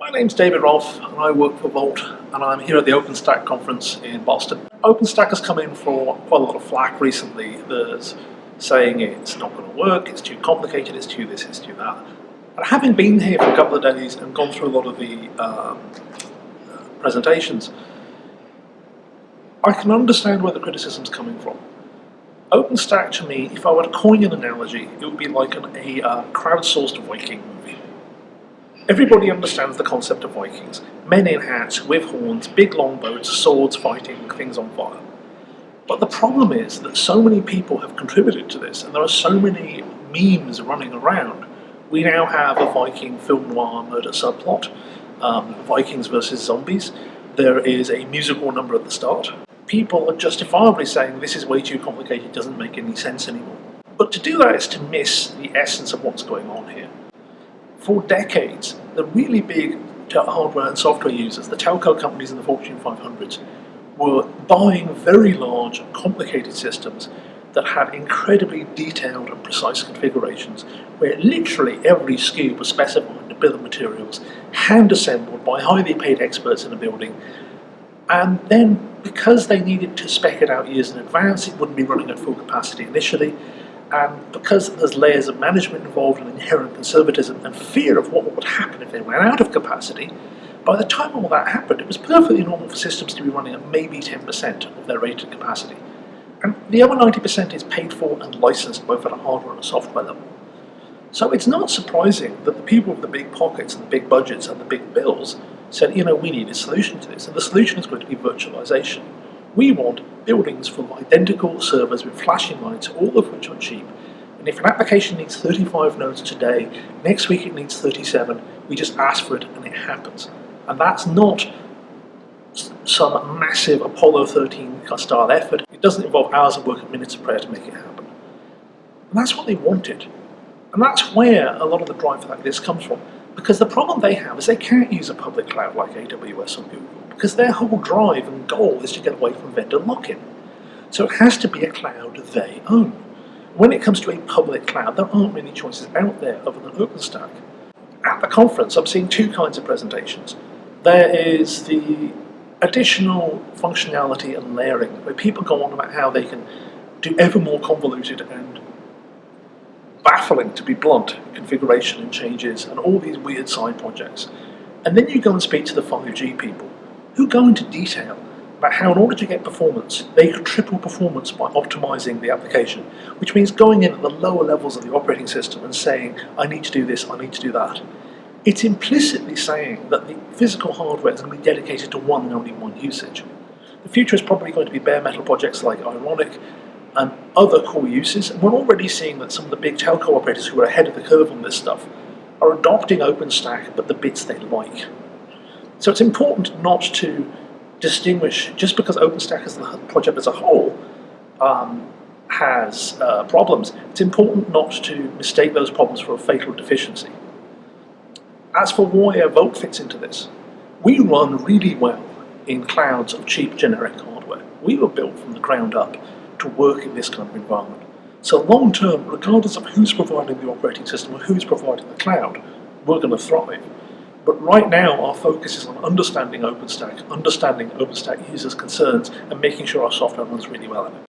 My name's David Rolfe and I work for Volt, and I'm here at the OpenStack conference in Boston. OpenStack has come in for quite a lot of flack recently. There's saying it's not going to work, it's too complicated, it's too this, it's too that. But having been here for a couple of days and gone through a lot of the presentations, I can understand where the criticism's coming from. OpenStack, to me, if I were to coin an analogy, it would be like a crowdsourced Viking movie. Everybody understands the concept of Vikings. Men in hats, with horns, big longbows, swords fighting things on fire. But the problem is that so many people have contributed to this, and there are so many memes running around. We now have a Viking film noir murder subplot, Vikings versus zombies. There is a musical number at the start. People are justifiably saying this is way too complicated, it doesn't make any sense anymore. But to do that is to miss the essence of what's going on here. For decades, the really big hardware and software users, the telco companies in the Fortune 500s, were buying very large, complicated systems that had incredibly detailed and precise configurations, where literally every SKU was specified in a bill of materials, hand-assembled by highly paid experts in a building, and then because they needed to spec it out years in advance, it wouldn't be running at full capacity initially. And because there's layers of management involved and inherent conservatism and fear of what would happen if they ran out of capacity, by the time all that happened, it was perfectly normal for systems to be running at maybe 10% of their rated capacity. And the other 90% is paid for and licensed both at a hardware and a software level. So it's not surprising that the people with the big pockets and the big budgets and the big bills said, we need a solution to this, and the solution is going to be virtualization. We want buildings full of identical servers with flashing lights, all of which are cheap. And if an application needs 35 nodes today, next week it needs 37, we just ask for it and it happens. And that's not some massive Apollo 13 style effort. It doesn't involve hours of work and minutes of prayer to make it happen. And that's what they wanted. And that's where a lot of the drive like this comes from. Because the problem they have is they can't use a public cloud like AWS or Google, because their whole drive and goal is to get away from vendor lock-in. So it has to be a cloud they own. When it comes to a public cloud, there aren't many choices out there other than OpenStack. At the conference, I'm seeing two kinds of presentations. There is the additional functionality and layering, where people go on about how they can do ever more convoluted and baffling, to be blunt, configuration and changes and all these weird side projects. And then you go and speak to the 5G people, who go into detail about how in order to get performance, they could triple performance by optimizing the application, which means going in at the lower levels of the operating system and saying, I need to do this, I need to do that. It's implicitly saying that the physical hardware is going to be dedicated to one and only one usage. The future is probably going to be bare metal projects like Ironic and other core uses, and we're already seeing that some of the big telco operators who are ahead of the curve on this stuff are adopting OpenStack, but the bits they like. So it's important not to distinguish, just because OpenStack as the project as a whole has problems, it's important not to mistake those problems for a fatal deficiency. As for where Volt fits into this, we run really well in clouds of cheap generic hardware. We were built from the ground up to work in this kind of environment. So long term, regardless of who's providing the operating system or who's providing the cloud, we're going to thrive. But right now, our focus is on understanding OpenStack users' concerns, and making sure our software runs really well in it.